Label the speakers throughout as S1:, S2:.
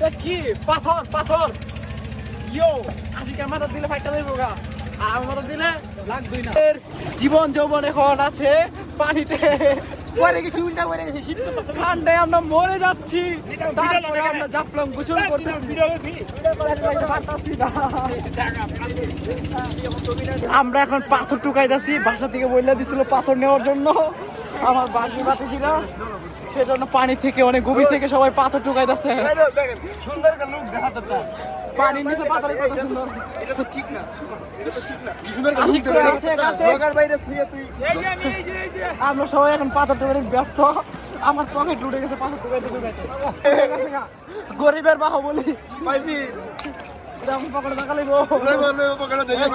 S1: এটা কি পাথর পাথর ইয়ো আশিকের মাথা দিলে ফাইটটা দেব গা আর আমার মাথা দিলে লাগবেই না জীবন যৌবন এখন আছে পানিতে পরে কিছু উল্টা করে গেছে শীত ঠান্ডায় আমরা মরে যাচ্ছি তারপরে আমরা জাফলং গোসল করতেছি আমরা এখন পাথর টুকাইতেছি বাসা থেকে বইলা দিছিল পাথর নেওয়ার জন্য আমার বাকি বাতিজিরা সেজন্য পানি থেকে অনেক গভীর থেকে সবাই পাথর টুকাইতেছে সুন্দর একটা লুক দেখাতটা পানির নিচে পাথরের কত সুন্দর এটা তো ঠিক না এটা তো ঠিক না সুন্দর আশিক লোকার বাইরে থেকে তুই আমরা সবাই এখন পাথর টুকাইতে ব্যস্ত আমার পকেট উঠে গেছে পাথর টুকাইতে গরিবের বাহু বলি পাইবি দাম পকেটে টাকা লাগবো পকেটে দেখে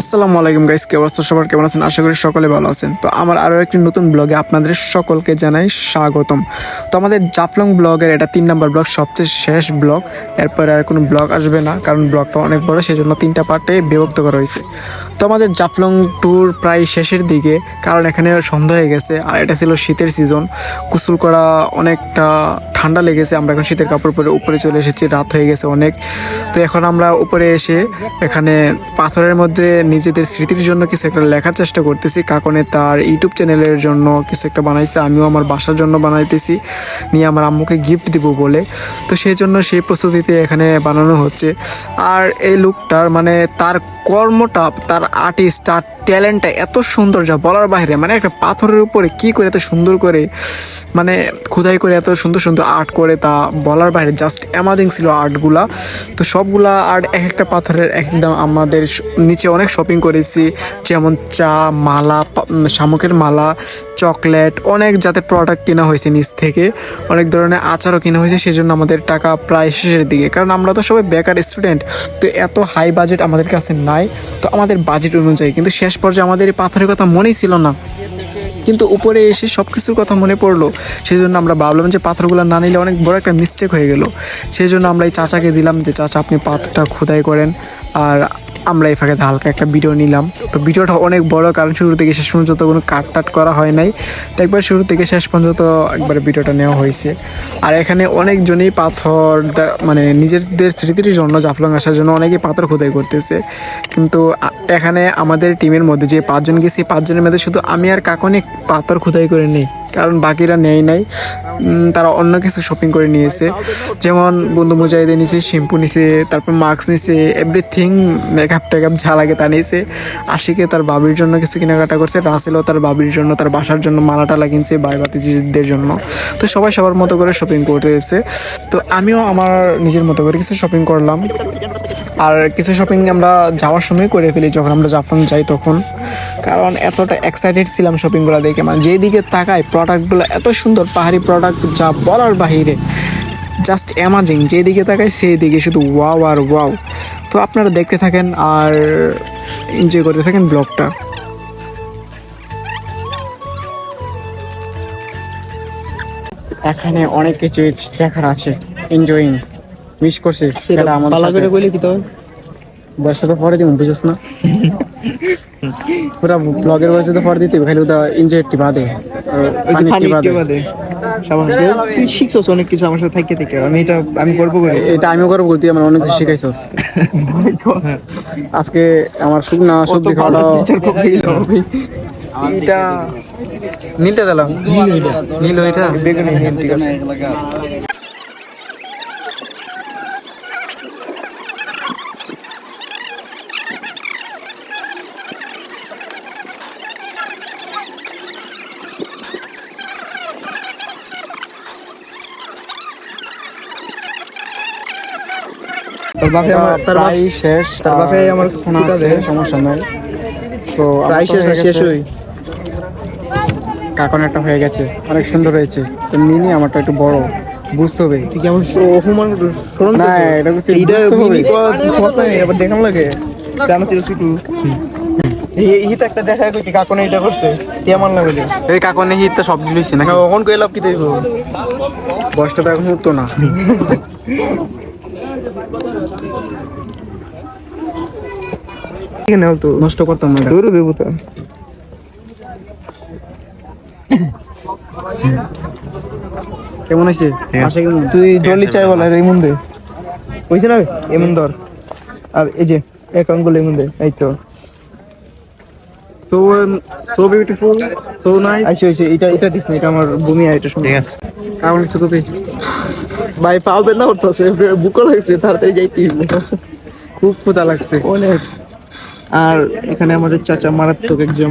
S2: আসসালামু আলাইকুম গাইস, কে অবস্থা সবার, কেমন আছেন? আশা করি সকলে ভালো আছেন। তো আমার আরও একটি নতুন ব্লগে আপনাদের সকলকে জানাই স্বাগতম। তো আমাদের জাফলং ব্লগের এটা 3 নম্বর ব্লগ, সবচেয়ে শেষ ব্লগ। এরপরে আর কোনো ব্লগ আসবে না, কারণ ব্লগটা অনেক বড়, সেজন্য 3টা পার্টে বিভক্ত করা হয়েছে। তো আমাদের জাফলং ট্যুর প্রায় শেষের দিকে, কারণ এখানে সন্ধ্যা হয়ে গেছে আর এটা ছিল শীতের সিজন। গোসল করা অনেকটা ঠান্ডা লেগেছে, আমরা এখন শীতের কাপড় পরে উপরে চলে এসেছি, রাত হয়ে গেছে অনেক। তো এখন আমরা উপরে এসে এখানে পাথরের মধ্যে নিজেদের স্মৃতির জন্য কিছু একটা লেখার চেষ্টা করতেছি। কাকনে তার ইউটিউব চ্যানেলের জন্য কিছু একটা বানাইছে, আমিও আমার বাসার জন্য বানাইতেছি, নিয়ে আমার আম্মুকে গিফট দিব বলে। তো সেই জন্য সেই প্রস্তুতিতে এখানে বানানো হচ্ছে। আর এই লুকটার মানে তার কর্মটা, তার আর্টিস্ট, তার ট্যালেন্টটা এত সুন্দর যা বলার বাইরে। মানে একটা পাথরের উপরে কি করে এত সুন্দর করে মানে খোদাই করে এত সুন্দর সুন্দর আর্ট করে, তা বলার বাইরে, জাস্ট অ্যামাজিং ছিল আর্টগুলা। তো সবগুলা আর্ট এক একটা পাথরের একদম। আমাদের নিচে অনেক শপিং করেছি, যেমন চা, মালা, শামুকের মালা, চকলেট, অনেক জাতের প্রোডাক্ট কেনা হয়েছে নিচ থেকে, অনেক ধরনের আচারও কেনা হয়েছে। সেজন্য আমাদের টাকা প্রায় শেষের দিকে, কারণ আমরা তো সবাই বেকার স্টুডেন্ট, তো এত হাই বাজেট আমাদের কাছে নাই। তো আমাদের বাজেট অনুযায়ী কিন্তু শেষ পর্যায়ে আমাদের এই পাথরের কথা মনেই ছিল না, কিন্তু উপরে এসে সব কিছুর কথা মনে পড়লো। সেই জন্য আমরা ভাবলাম যে পাথরগুলো না নিলে অনেক বড় একটা মিস্টেক হয়ে গেল। সেই জন্য আমরা এই চাচাকে দিলাম যে চাচা আপনি পাথরটা খোদাই করেন, আর আমরা এই ফাঁকে হালকা একটা ভিডিও নিলাম। তো ভিডিওটা অনেক বড়, কারণ শুরু থেকে শেষ পর্যন্ত কোনো কাট করা হয় নাই। তো একবার শুরু থেকে শেষ পর্যন্ত একবার ভিডিওটা নেওয়া হয়েছে। আর এখানে অনেকজনই পাথর মানে নিজেদের স্মৃতির জন্য জাফলং আসার জন্য অনেকেই পাথর খোদাই করতেছে। কিন্তু এখানে আমাদের টিমের মধ্যে যে 5 জন গেছি, 5 জনের মধ্যে শুধু আমি আর কাকনে পাথর খোদাই করে নেই, কারণ বাকিরা নেয় নাই, তারা অন্য কিছু শপিং করে নিয়েছে। যেমন বন্ধু মুজাহিদে নিছে, শ্যাম্পু নিছে, তারপর মাস্ক নিছে, এভরিথিং, মেকআপ টেকআপ যা লাগে তা নিয়েছে। আশিকে তার বাবির জন্য কিছু কেনাকাটা করছে, রাসেলও তার বাবির জন্য, তার বাসার জন্য মালাটা লাগিয়েছে, ভাই ভাতিজিদের জন্য। তো সবাই সবার মতো করে শপিং করতেছে। তো আমিও আমার নিজের মতো করে কিছু শপিং করলাম। আর কিছু শপিং আমরা যাওয়ার সময় করে ফেলি যখন আমরা জাফলং যাই তখন, কারণ এতটা এক্সাইটেড ছিলাম শপিংগুলো দেখে। মানে যেদিকে তাকায় প্রোডাক্টগুলো এত সুন্দর, পাহাড়ি প্রোডাক্ট যা বলার বাহিরে, জাস্ট অ্যামাজিং। যেদিকে তাকায় সেই দিকে শুধু ওয়াও আর ওয়াও। তো আপনারা দেখতে থাকেন আর এনজয় করতে থাকেন ব্লগটা। এখানে অনেক কিছু দেখার আছে, এনজয়িং, মিস করছি। বয়সটা তো পরে দিব, বুঝছ না? পুরা ব্লগের বয়সে তো পরে দিতে খালি ওটা এনজয়টি বাদে,
S1: তুই শিখছস অনেক কিছু আমার সাথে থাকতে থেকে। আমি গর্ব করি,
S2: এটা আমিও গর্ব করি, তুই আমার অনেক কিছু শিখাইছস। আজকে আমার শুকনা সবজি খাওয়াটা এটা নীলটা দিলাম, নীল ওইটা বেগুনি নীল, ঠিক আছে।
S1: তোর বাপে আমার
S2: প্রায় শেষ,
S1: তার বাপে আমার
S2: ফোন আছে, সমস্যা নাই। তো
S1: প্রায় শেষ হই
S2: কাকন একটা হয়ে গেছে, অনেক সুন্দর হয়েছে। তো মিনি আমারটা একটু বড়, বুঝতে হবে।
S1: তুই কেমন অপমান শোন
S2: না, এটা কিছু
S1: এইটা মিনি তুই ফস না, এবার দেখাম লাগে জানো ছিল একটু এই তো একটা দেখা কইতি কাকনে এটা করছে কি আমার লাগে যে
S2: এই কাকনে হিট তো সব দিলইছে না,
S1: কখন কই লাভ কি দেব,
S2: বয়সটা তো এখন উঠতো না।
S1: এখানে তো
S2: নষ্ট করতাম না,
S1: দৌড় দেবো তো কেমন হয়েছে? আসে কেমন? তুই জলি চাই বল আর এমন দে হয়েছে না এমন ধর আর এই যে এক আঙ্গুল এমন দে এই তো so beautiful so nice আইছে এটা দিস না এটা আমার ভূমি আর এটা ঠিক আছে কেমন কিছু কপি ভাই পাও বেদনা করতেছে বুকও লাগছে তাড়াতাড়ি যাইতে খুব ক্ষুধা লাগছে অনেক আর এখানে আমাদের চাচা মারাত্মক একজন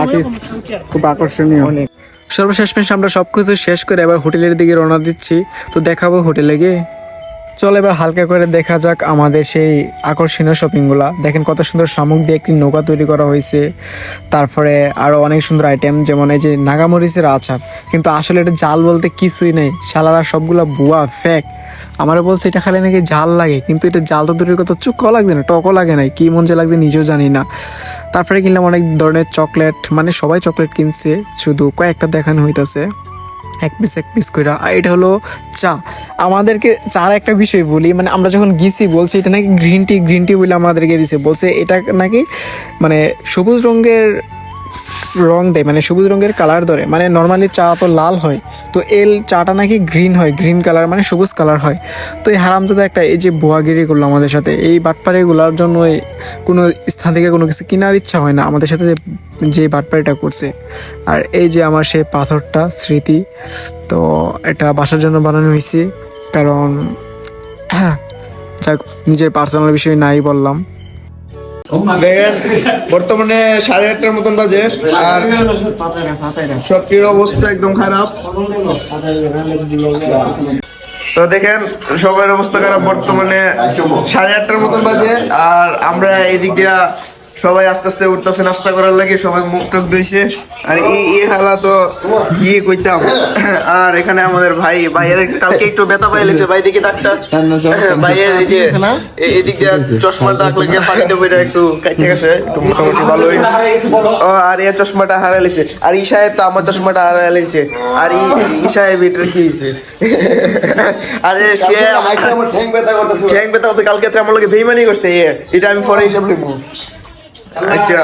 S1: আর্টিস্ট খুব আকর্ষণীয় অনেক
S2: সর্বশেষ আমরা সবকিছু শেষ করে এবার হোটেলের দিকে রওনা দিচ্ছি। তো দেখাবো হোটেলে গিয়ে। চল এবার হালকা করে দেখা যাক আমাদের সেই আকর্ষণীয় শপিংগুলা। দেখেন কত সুন্দর শামুক দিয়ে একটি নৌকা তৈরি করা হয়েছে, তারপরে আরও অনেক সুন্দর আইটেম যেমন এই যে নাগামরিচের আচার, কিন্তু আসলে এটা জাল বলতে কিছুই নেই, শালারা সবগুলা ভুয়া ফেক। আমারও বলছে এটা খালি নাকি ঝাল লাগে, কিন্তু এটা জাল তো দূরের কথা, চুক্কও লাগছে না, টকও লাগে নাই, কি মন যে লাগছে নিজেও জানি না। তারপরে কিনলাম অনেক ধরনের চকলেট, মানে সবাই চকলেট কিনছে, শুধু কয়েকটা দেখানো হইতাছে এক পিস করে। আর এটা হলো চা। আমাদেরকে চার একটা বিষয় বলি, মানে আমরা যখন গেছি বলছে এটা নাকি গ্রিন টি বলে আমাদেরকে দিছে, বলছে এটা নাকি মানে সবুজ রঙের রং দেয়, মানে সবুজ রঙের কালার ধরে, মানে নর্মালি চা তো লাল হয়, তো চাটা নাকি গ্রিন হয়, গ্রিন কালার মানে সবুজ কালার হয়। তো এই হারামজাদা একটা এই যে ভুয়াগিরি করলো আমাদের সাথে, এই বাটপাড়িগুলোর জন্য কোনো স্থান থেকে কোনো কিছু কেনার ইচ্ছা হয় না আমাদের সাথে যে বাটপাড়িটা করছে। আর এই যে আমার সেই পাথরটা স্মৃতি, তো এটা বাসার জন্য বানানো হয়েছে, কারণ যাক নিজের পার্সোনাল বিষয় নাই বললাম।
S1: দেখেন বর্তমানে 8:30টার মতন বাজে আর সবকিছুর অবস্থা একদম খারাপ। তো দেখেন সবার অবস্থা খারাপ, বর্তমানে 8:30টার মতন বাজে আর আমরা এদিক দিয়া সবাই আস্তে আস্তে উঠতেছে নাস্তা করার লাগে, সবাই মুখ টুক ধুইছে। আর এই হালা তো কি কইতাম। আর এখানে আমাদের ভাইয়ের কালকে একটু ব্যথা পাইলেছে, ভাই দেখি দাগটা, ভাইয়ের এই যে এদিক দিয়ে চশমার দাগ লেগে পানিতে বইটা একটু কাটতে গেছে, একটু মোটামুটি ভালোই। ও আর এই চশমাটা হারাইছে, আর ঈশায় তো আমার চশমাটা হারাইছে, আর ঈশায় বিটার কি হয়েছে, আরে সে ঠ্যাং ব্যথা করতে কালকে আমার লোকে বেইমানি করছে, এটা আমি পরে হিসাব লিখবো। আচ্ছা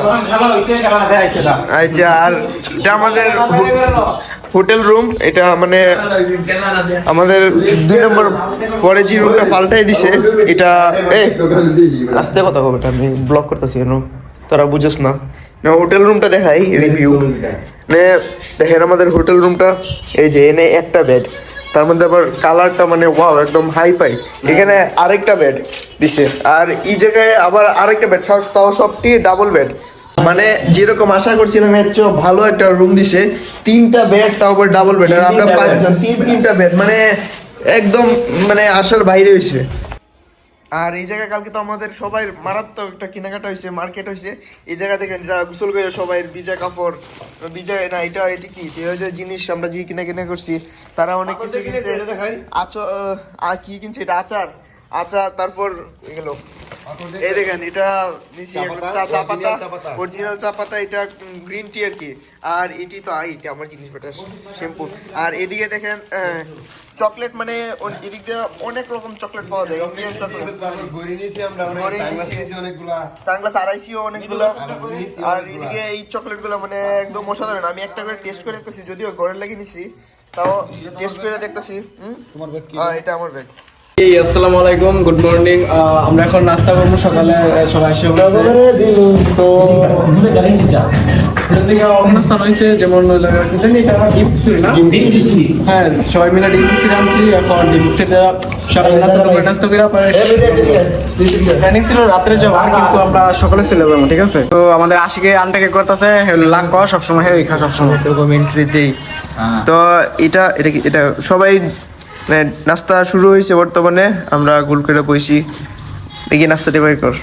S1: আর এটা আমাদের হোটেল রুম, এটা মানে আমাদের 2 নম্বর পরে যে রুমটা পাল্টাই দিছে, এটা আস্তে কথা কবে, আমি ব্লক করতেছি কেন তোরা বুঝছ না। হোটেল রুমটা দেখাই রিভিউ, দেখেন আমাদের হোটেল রুমটা, এই যে এনে একটা বেড, তার মধ্যে আবার কালারটা মানে ওয়াও একদম হাইফাই, এখানে আরেকটা বেড দিছে, আর এই জায়গায় আবার আরেকটা বেড, তাও সবটি ডাবল বেড, মানে যেরকম আশা করছিলাম এর চেয়ে ভালো একটা রুম দিছে, 3টা বেড, তাও আবার ডাবল বেড, আর আমরা 5 জন, 3টা বেড, মানে একদম মানে আশার বাইরে হয়েছে। আর এই জায়গায় কালকে তো আমাদের সবাই মারাত্মক একটা কেনাকাটা হয়েছে, মার্কেট হয়েছে। এই জায়গা থেকে যারা গোসল করে সবাই ভিজা কাপড়, ভিজা না এটি কি যে জিনিস আমরা যে কিনা করছি, তারা অনেক কিছু কিনছে। কি কিনছে, এটা আচার, তারপর এগুলো এই দেখেন, এটা চা পাতা, অরিজিনাল চা পাতা, এটা গ্রিন টি আর কি। আর এটি তো এটা আমার জিনিস, বেটা শ্যাম্পু। আর এদিকে দেখেন চকলেট, মানে এদিক দিয়ে অনেক রকম চকলেট পাওয়া যায়, ইন্ডিয়ান চকলেট, চাংলাস আড়াইশিও অনেকগুলো। আর এদিকে এই চকলেট গুলো মানে একদম অসাধারণ, আমি একটা করে টেস্ট করে দেখতেছি, যদিও ঘরের লাগিয়ে নিছি, তাও টেস্ট করে দেখতেছি। এটা আমার ব্যাগ।
S2: আসসালামু আলাইকুম, গুড মর্নিং। আমরা এখন নাস্তা করবো, সকালে সবাই এসে তো নাস্তা হয়েছে, যেমন হ্যাঁ সবাই মিলে ডিম খিচুড়ি আনছি, এখন ডিম খিচুড়ি সকালে নাস্তা করে প্ল্যানিং ছিল রাত্রে যাওয়ার, কিন্তু আমরা সকালে চলে যাবো, ঠিক আছে। তো আমাদের আশিকে আনটাকে করতেছে লাগ সবসময়, হ্যাঁ খা সবসময়
S1: এন্ট্রি দেই। তো এটা সবাই মানে নাস্তা শুরু হয়েছে বর্তমানে, আমরা গোল করে বসি, দেখি নাস্তাটা বের কর।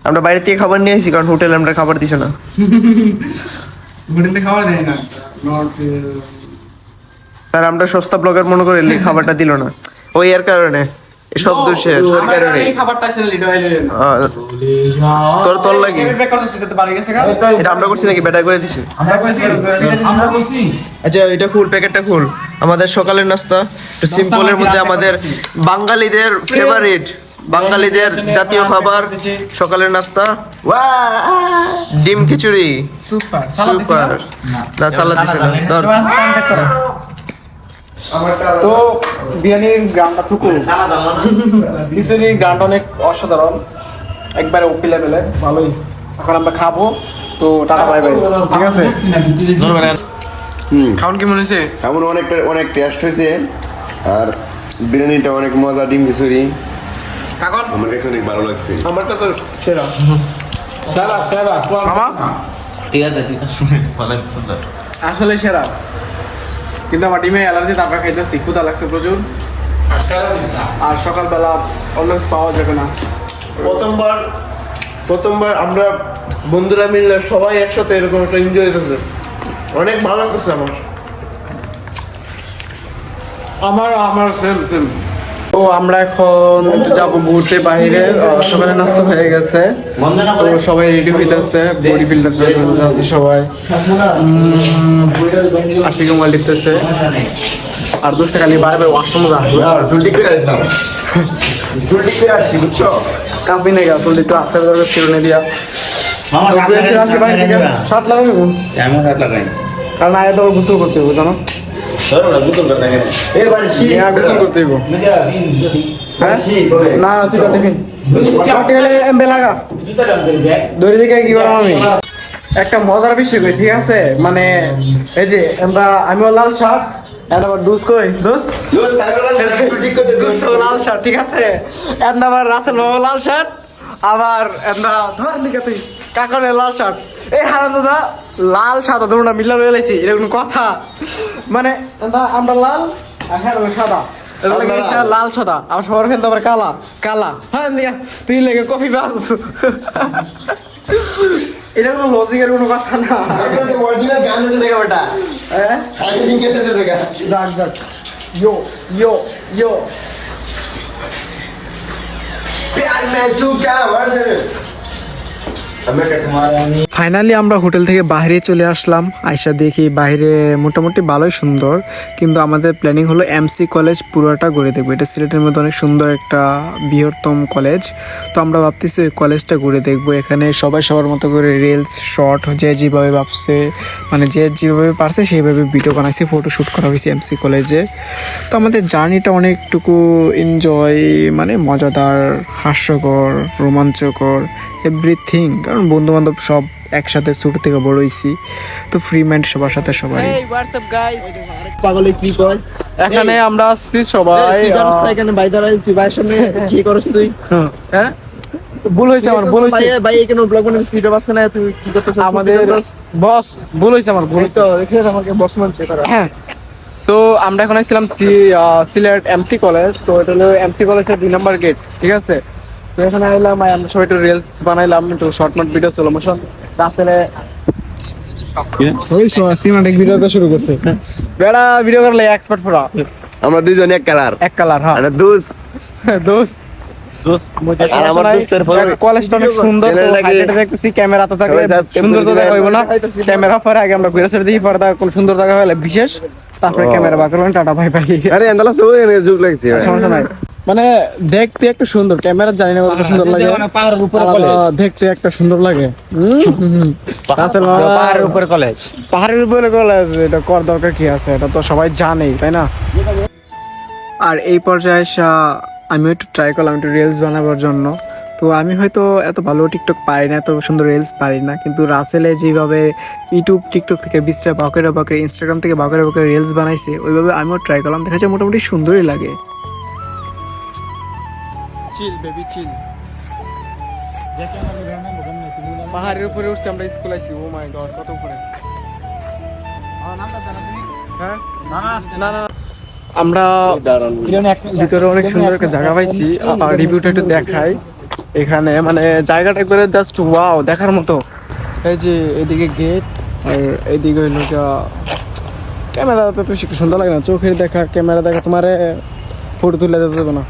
S1: আমরা বাইরে থেকে খাবার নিয়ে আসি, কারণ হোটেলে আমরা খাবার দিছে না, তার আমরা সস্তা ব্লগার মনে করে খাবারটা দিল না, ওই এর কারণে
S3: সব দোষের
S1: খাবারটা ছিল লিডো
S3: তোর লাগি এটা আমরা করছি নাকি বেটা করে দিছে আচ্ছা এটা ফুল প্যাকেটটা ফুল আমাদের সকালের নাস্তা একটু সিম্পলের মধ্যে আমাদের বাঙালিদের ফেভারিট বাঙালিদের জাতীয় খাবার সকালের নাস্তা ডিম খিচুড়ি
S1: সুপার
S3: সুপার না সালাদ দিছে না ধর
S1: তো বিরিয়ানির গ্রামটা থুকু খিচুড়ির গ্রামটা অনেক অসাধারণ একবারে ওপি লেভেলে ভালোই এখন আমরা খাবো তো টাটা বাই বাই ঠিক আছে
S3: খাওন কি মনে হয়েছে
S4: এমন অনেক টেস্ট হয়েছে আর বিরিয়ানিটা অনেক মজা ডিম খিচুড়ি
S3: কাকন
S4: আমার কাছে অনেক ভালো লাগছে
S3: আমার তো
S1: সেরা
S3: মামা
S1: আসলে সেরা কিন্তু আমার ডিমে অ্যালার্জি তারপরে খাইতেছি ক্ষুধা লাগছে প্রচুর আর সকালবেলা অন্য কিছু পাওয়া যাবে না
S3: প্রথমবার আমরা বন্ধুরা মিলে সবাই একসাথে এরকম একটা এনজয় করছে অনেক ভালো লাগতেছে আমার
S1: আমার সেম তো আমরা এখন যাবো ঘুরতে বাইরে সকালে নাস্তা হয়ে গেছে তো সবাই রেডি হইতেছে বডি বিল্ডার সবাই আশি কুমার লিখতেছে আর দোস্ত খালি বারবার ওয়াশরুম
S4: জলদি করে আসলাম জলদি করে আসছি বুঝছো
S1: কাপি নেই গা চলতে একটু আসার দরকার চিরুনে দিয়া শার্ট লাগাই কারণ আয় তো গোসল করতে হবে জানো গোসল করতে হইব না তুই তো দেখেন লাগা দড়ি দিকে কি করাম আমি একটা মজার বিষয় কই ঠিক আছে মানে এই যে আমি লাল শার্ট আবার দুস কই দুস লাল শার্ট ঠিক আছে আবার রাসেল লাল শার্ট আবার ধর দিকে তুই কাকনের লাল শার্ট এই হারান দাদা লাল সাদা ধরুন না মিল্লা রয়ে লাইছি এটা কোনো কথা মানে আমরা লাল আর হ্যাঁ সাদা লাল সাদা আমার সবার খেলতে আবার কালা কালা হ্যাঁ দিয়া তুই লেগে কফি বাস এটা কোনো লজিকের কোনো কথা না
S4: অরিজিনাল গান হতে দেখা বেটা
S1: হ্যাঁ
S4: আগে দিন কেটে দেখা
S1: যাক ইয়ো
S4: প্যার মে চুকা মারছে
S2: ফাইনালি আমরা হোটেল থেকে বাইরে চলে আসলাম আয়সা দেখি বাইরে মোটামুটি ভালোই সুন্দর কিন্তু আমাদের প্ল্যানিং হলো এমসি কলেজ পুরোটা ঘুরে দেখবো এটা সিলেটের মধ্যে অনেক সুন্দর একটা বৃহত্তম কলেজ তো আমরা ভাবতেছি ওই কলেজটা ঘুরে দেখবো এখানে সবাই সবার মতো করে রিলস শর্ট যে যেভাবে ভাবছে মানে যে যেভাবে পারছে সেইভাবে ভিডিও বানাইছে ফটো শ্যুট করা হয়েছে এমসি কলেজে তো আমাদের জার্নিটা অনেকটুকু এনজয় মানে মজাদার হাস্যকর রোমাঞ্চকর এভরিথিং কারণ বন্ধু বান্ধব সব একসাথে ছোট থেকে বড় হয়েছি তো ফ্রি মাইন্ড সবার সাথে সবারই
S4: পাগলে কি কয়
S1: এখানে আমরা আসছি সবাই
S4: তুই জানিস না এখানে ভাই দাঁড়াই তুই ভাইয়ের সামনে কি করছ তুই
S1: হ্যাঁ ভুল হয়েছে আমার ভুল
S4: ভাই
S1: হয়েছে
S4: ভাই এখানে ব্লগ বানাতে ভিডিও বানাছ না তুই কি করতেছ
S1: আমাদের বস ভুল হয়েছে আমার ভুল
S4: এই তো দেখছিস আমাকে বস মানছে তারা
S1: হ্যাঁ তো আমরা এখন আসছিলাম সিলেট এমসি কলেজ তো এটা হলো এমসি কলেজের 2 নম্বর গেট ঠিক আছে তো এখানে আইলাম আমরা সবাই একটু রিলস বানাইলাম একটু short note video slow motion আসলে ওই সিনেমাটিক ভিডিওটা শুরু করছে বেড়া ভিডিও করলে এক্সপার্ট পুরা
S4: আমরা দুইজন এক কালার
S1: এক কালার হ্যাঁ
S4: আর দুস
S1: দোস্ত
S4: আর আমার দোস্তের ফটো
S1: কলেজটা অনেক সুন্দর তো হাইলাইটে দেখতেছি ক্যামেরা তো থাকলে সুন্দর তো দেখা হইব না ক্যামেরা পরে আগে আমরা ঘুরে ঘুরে দেখি পরে কোন সুন্দর জায়গা হলে বিশেষ তারপরে ক্যামেরা বার করবেন টাটা বাই বাই
S4: আরে এন্দালা সব এনে জুক লাগছে
S1: সমস্যা নাই মানে দেখতে একটা সুন্দর ক্যামেরা জানি না কত সুন্দর লাগে দেখতে একটা সুন্দর লাগে পাহাড়ের উপরে কলেজ এটা কর দরকার কি আছে এটা তো সবাই জানেই তাই না
S2: আর এই পর্যায়ে এসে আমিও একটু ট্রাই করলাম একটু রিলস বানাবার জন্য তো আমি হয়তো এত ভালো টিকটক পারি না এত সুন্দর রিলস পারি না কিন্তু রাসেলে যেভাবে ইউটিউব টিকটক থেকে 20টা বাঁকড়ে ইনস্টাগ্রাম থেকে বাঁকড়ে রিলস বানাইছে ওইভাবে আমিও ট্রাই করলাম দেখা যায় মোটামুটি সুন্দরই লাগে
S1: চিল বেবি চিল পাহাড়ের উপরে উঠছি আমরা স্কুল আইছি ও মাই গড কত উপরে হ্যাঁ না না আমরা ভিতরে অনেক সুন্দর একটা জায়গা পাইছি আর রিভিউটা একটু দেখাই এখানে মানে জায়গাটা করে জাস্ট ওয়াও দেখার মতো এই যে এদিকে গেট আর এদিকে হইল ক্যামেরাতে তো একটু সুন্দর লাগে না চোখের দেখা ক্যামেরা দেখা তোমার ফটো তুলে দিতে যাবে না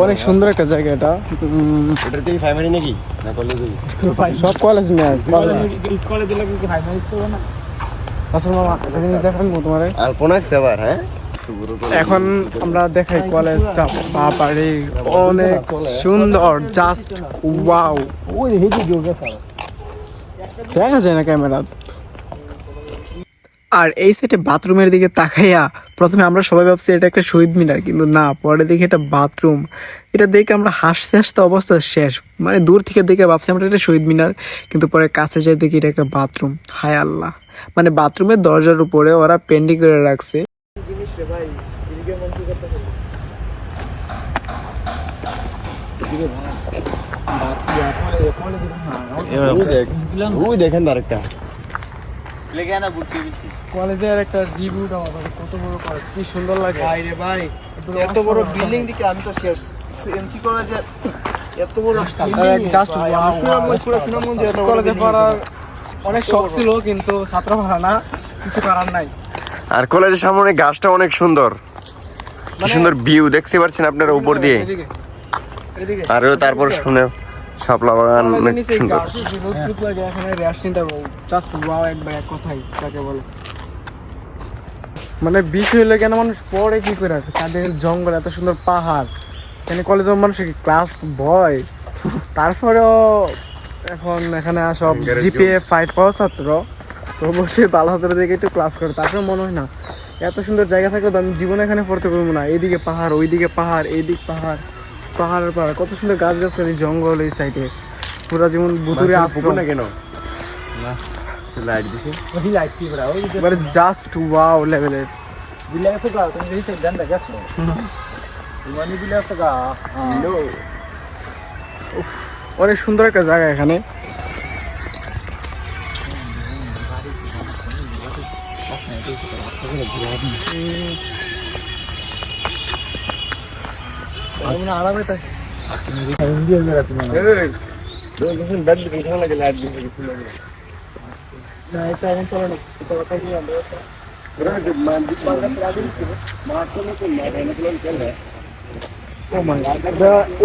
S2: অনেক সুন্দর একটা জায়গা এটা।
S4: এটা কি প্রাইমারি নাকি না কলেজে?
S2: সব কলেজ মেয়ে আসল মামা একটা জিনিস দেখাবো তোমারে।
S4: আর কোন এক সেবার হ্যাঁ
S2: এখন আমরা দেখাই কলেজটা, বাবারে অনেক সুন্দর, জাস্ট ওয়াও। দেখা যায় না ক্যামেরা। আর এই সাইডে বাথরুমের দিকে তাকাইয়া প্রথমে আমরা সবাই ভাবছি এটা একটা শহীদ মিনার, কিন্তু না, পরে দেখি এটা বাথরুম। এটা দেখে আমরা হাসতে হাসতে অবস্থা শেষ, মানে দূর থেকে দেখে ভাবছি আমরা এটা শহীদ মিনার, কিন্তু পরে কাছে যাই দেখি এটা একটা বাথরুম। হায় আল্লাহ, মানে বাথরুমের দরজার উপরে ওরা পেন্টিং করে রাখছে।
S4: ওই দেখেন আরেকটা
S2: কলেজের একটা রিভিউটা কত বড় কলেজ, কি সুন্দর লাগে
S1: ভাইরে ভাই, এত বড় বিল্ডিং দিকে আমি তো শেষ। এমসি কলেজে এত বড়
S2: জাস্ট
S1: সুনামগঞ্জে এত বড়
S2: কলেজে পড়ার অনেক শখ ছিল, কিন্তু ছাত্র ভাড়া না, কিছু করার নাই।
S4: আর কলেজের সামনে গাছটা অনেক সুন্দর, কি সুন্দর ভিউ দেখতে পাচ্ছেন আপনারা উপর দিয়ে।
S2: এদিকে এদিকে
S4: আর তারপর শুনে শাপলা বাগান অনেক
S2: নিচে
S4: সুন্দর।
S2: গাছ, রোদ লাগে এখানে, রেস্টুরেন্টটা জাস্ট ওয়াও, একবার এক কথাই কাকে বলে। মানে বিষয় হলে কেন মানুষ পড়ে কি করে, তাদের জঙ্গল, এত সুন্দর পাহাড়, এখানে কলেজের মানুষের কি ক্লাস ভয়? তারপরেও এখন এখানে সব জিপিএ 5 পাওয়া ছাত্র, তো অবশ্যই ভালো ছাত্র দেখে একটু ক্লাস করে। তারপরে মনে হয় না এত সুন্দর জায়গা থাকলে তো আমি জীবনে এখানে পড়তে পারবো না। এইদিকে পাহাড়, ওইদিকে পাহাড়, এইদিক পাহাড়, পাহাড়ের পাহাড়, কত সুন্দর গাছ গাছালি, জঙ্গল এই সাইডে, পুরা যেমন ভুতুরে আশ্রম
S4: না কেন লাইট দিছে
S2: এবারে জাস্ট ওয়াও লেভেলের। অনেক সুন্দর একটা জায়গা এখানে। আরামে থাকে।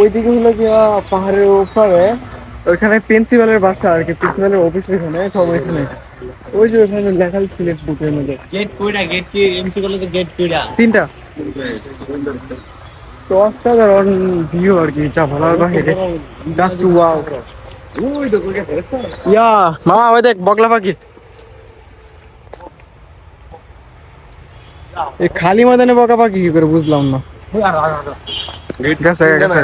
S2: ওইদিকে হলো গিয়া পাহাড়ের উপরে, ওইখানে প্রিন্সিপালের বাসা আর কি, প্রিন্সিপালের অফিস ওইখানে, সব ওইখানে। ওই যে ওইখানে লেখা ছিল বুকের মধ্যে
S1: গেট কইরা, গেট কি এমসি কলেজে গেট কইরা?
S2: 3টা। তো অসাধারণ ভিউ আর কি, যা বলার বাহিরে, জাস্ট ওয়াও। ইয়া মামা, ওই দেখ বগলা পাখি। এই খালি ময়দানে বকা পাখি কি করে বুঝলাম না। গেছে গেছে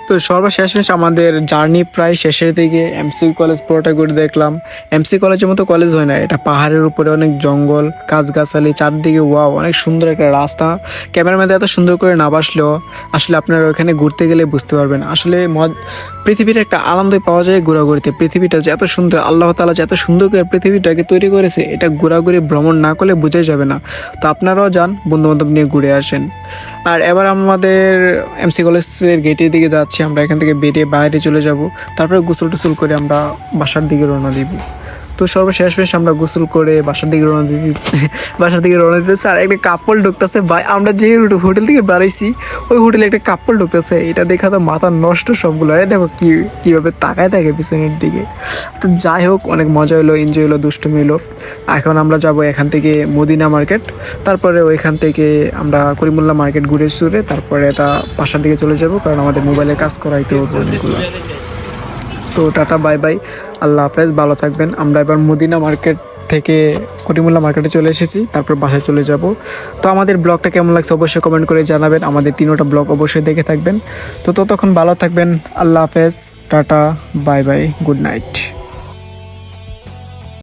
S2: তো সর্বশেষ আমাদের জার্নি প্রায় শেষের দিকে। এমসি কলেজ পুরোটা ঘুরে দেখলাম। এমসি কলেজের মতো কলেজ হয় না, এটা পাহাড়ের উপরে, অনেক জঙ্গল, গাছগাছালি, চারদিকে ওয়াও, অনেক সুন্দর একটা রাস্তা। ক্যামেরাম্যান এত সুন্দর করে না বাসলেও আসলে আপনারা ওখানে ঘুরতে গেলে বুঝতে পারবেন আসলে পৃথিবীর একটা আনন্দই পাওয়া যায় ঘোরাঘুরিতে। পৃথিবীটা যে এত সুন্দর, আল্লাহ তাআলা যে এত সুন্দর করে পৃথিবীটাকে তৈরি করেছে, এটা ঘোরাঘুরি ভ্রমণ না করলে বোঝাই যাবে না। তো আপনারাও যান, বন্ধুবান্ধব নিয়ে ঘুরে আসেন। আর এবার আমাদের এমসি কলেজের গেটের দিকে যাচ্ছি আমরা। এখান থেকে বেরিয়ে বাইরে চলে যাব, তারপরে গোসল টোসল করে আমরা বাসার দিকে রওনা দিব। তো সর্বশেষ আমরা গোসল করে বাসার দিকে রওনা দিতেছে। আর একটা কাপল ঢুকতেছে ভাই, আমরা যে হোটেল থেকে বেড়াইছি ওই হোটেলে একটা কাপল ঢুকতেছে। এটা দেখা তো মাথা নষ্ট সবগুলো। আরে দেখো কীভাবে তাকায় থাকে পিছনের দিকে। তো যাই হোক, অনেক মজা হলো, এনজয় হলো, দুষ্টুমি হলো। এখন আমরা যাব এখান থেকে মদিনা মার্কেট, তারপরে ওইখান থেকে আমরা করিমুল্লাহ মার্কেট ঘুরে সুরে তারপরে বাসার দিকে চলে যাব, কারণ আমাদের মোবাইলের কাজ করাইতে হবে অনেকগুলো। তো টাটা, বাই বাই, আল্লাহ হাফেজ, ভালো থাকবেন। আমরা এবার মদিনা মার্কেট থেকে করিমুল্লাহ মার্কেটে চলে এসেছি, তারপর বাসায় চলে যাব। তো আমাদের ব্লগটা কেমন লাগছে অবশ্যই কমেন্ট করে জানাবেন। আমাদের 3টা ব্লগ অবশ্যই দেখে থাকবেন। তো ততক্ষণ ভালো থাকবেন, আল্লাহ হাফেজ, tata, bye bye, good night.